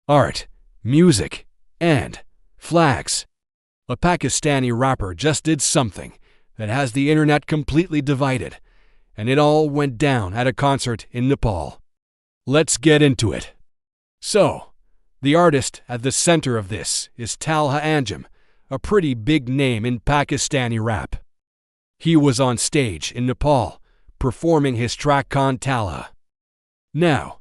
art, music, and flags. A Pakistani rapper just did something that has the internet completely divided, and it all went down at a concert in Nepal. Let's get into it. So, the artist at the center of this is Talha Anjum, a pretty big name in Pakistani rap. He was on stage in Nepal, performing his track Kaun Talha. Now,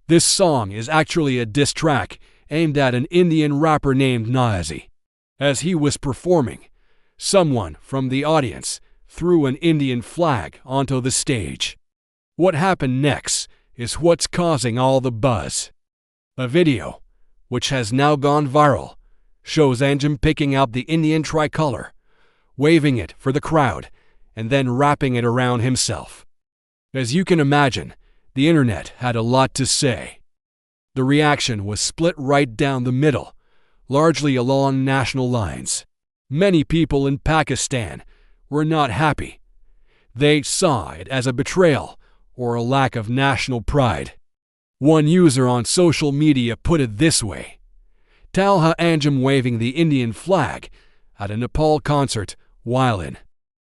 this song is actually a diss track aimed at an Indian rapper named Nazi. As he was performing, someone from the audience threw an Indian flag onto the stage. What happened next is what's causing all the buzz. A video, which has now gone viral, shows Anjum picking out the Indian tricolor, waving it for the crowd, and then wrapping it around himself. As you can imagine, the internet had a lot to say. The reaction was split right down the middle, largely along national lines. Many people in Pakistan were not happy. They saw it as a betrayal or a lack of national pride. One user on social media put it this way: Talha Anjum waving the Indian flag at a Nepal concert while in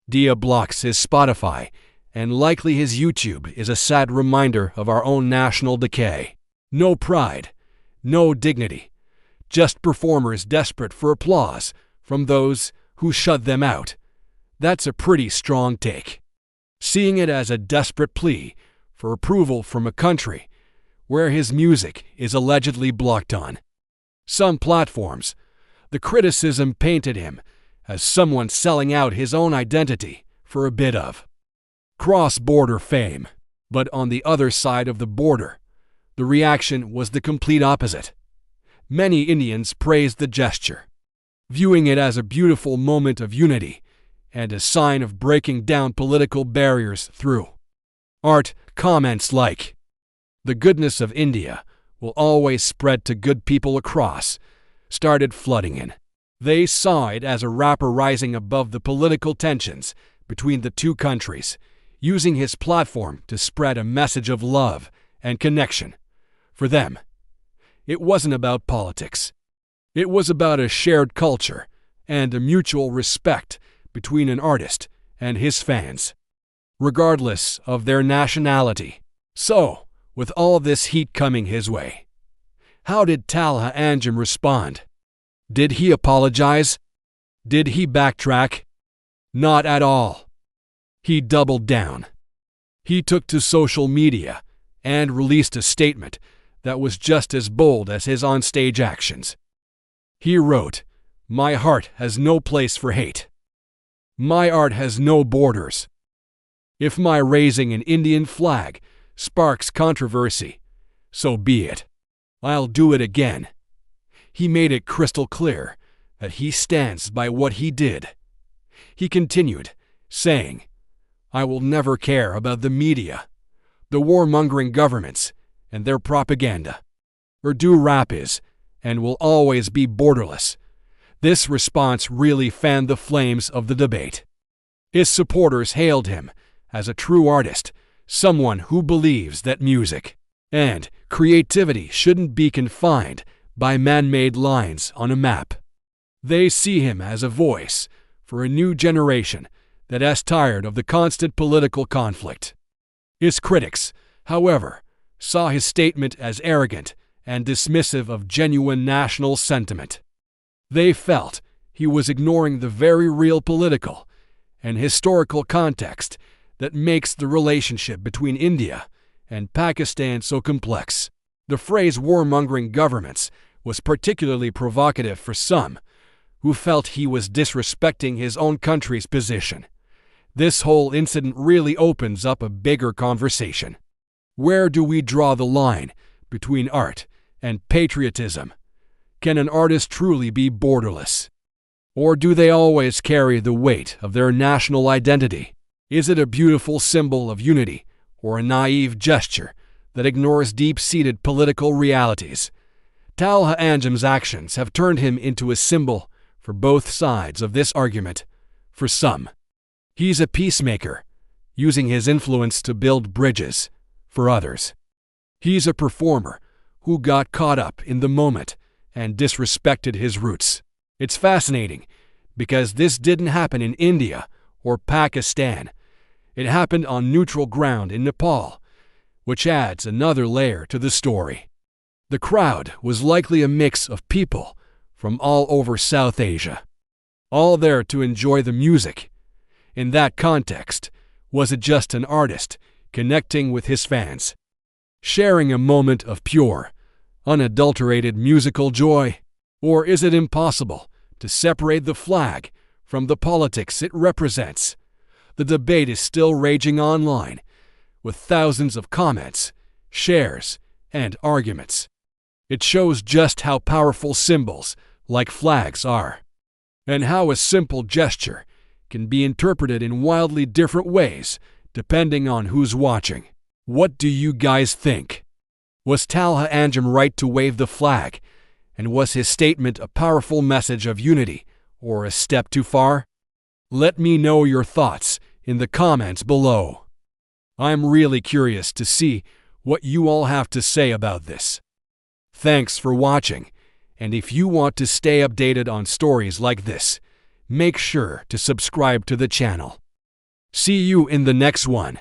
India blocks his Spotify, and likely his YouTube is a sad reminder of our own national decay. No pride, no dignity, just performers desperate for applause from those who shut them out. That's a pretty strong take. Seeing it as a desperate plea for approval from a country where his music is allegedly blocked on some platforms, the criticism painted him as someone selling out his own identity for a bit of cross-border fame. But on the other side of the border, the reaction was the complete opposite. Many Indians praised the gesture, viewing it as a beautiful moment of unity and a sign of breaking down political barriers through art. Comments like, "The goodness of India will always spread to good people across," started flooding in. They saw it as a rapper rising above the political tensions between the two countries, using his platform to spread a message of love and connection. For them, it wasn't about politics. It was about a shared culture and a mutual respect between an artist and his fans, regardless of their nationality. So, with all this heat coming his way, how did Talha Anjum respond? Did he apologize? Did he backtrack? Not at all. He doubled down. He took to social media and released a statement that was just as bold as his onstage actions. He wrote, "My heart has no place for hate. My art has no borders. If my raising an Indian flag sparks controversy, so be it. I'll do it again." He made it crystal clear that he stands by what he did. He continued, saying, "I will never care about the media, the warmongering governments, and their propaganda. Urdu rap is, and will always be borderless." This response really fanned the flames of the debate. His supporters hailed him as a true artist, someone who believes that music and creativity shouldn't be confined by man-made lines on a map. They see him as a voice for a new generation that is tired of the constant political conflict. His critics, however, saw his statement as arrogant and dismissive of genuine national sentiment. They felt he was ignoring the very real political and historical context that makes the relationship between India and Pakistan so complex. The phrase warmongering governments was particularly provocative for some, who felt he was disrespecting his own country's position. This whole incident really opens up a bigger conversation. Where do we draw the line between art and patriotism? Can an artist truly be borderless? Or do they always carry the weight of their national identity? Is it a beautiful symbol of unity or a naive gesture that ignores deep-seated political realities? Talha Anjum's actions have turned him into a symbol for both sides of this argument. For some, he's a peacemaker, using his influence to build bridges. For others, he's a performer who got caught up in the moment and disrespected his roots. It's fascinating because this didn't happen in India or Pakistan. It happened on neutral ground in Nepal, which adds another layer to the story. The crowd was likely a mix of people from all over South Asia, all there to enjoy the music. In that context, was it just an artist connecting with his fans, sharing a moment of pure, unadulterated musical joy? Or is it impossible to separate the flag from the politics it represents? The debate is still raging online, with thousands of comments, shares, and arguments. It shows just how powerful symbols like flags are, and how a simple gesture can be interpreted in wildly different ways depending on who's watching. What do you guys think? Was Talha Anjum right to wave the flag? And was his statement a powerful message of unity or a step too far? Let me know your thoughts in the comments below. I'm really curious to see what you all have to say about this. Thanks for watching, and if you want to stay updated on stories like this, make sure to subscribe to the channel. See you in the next one.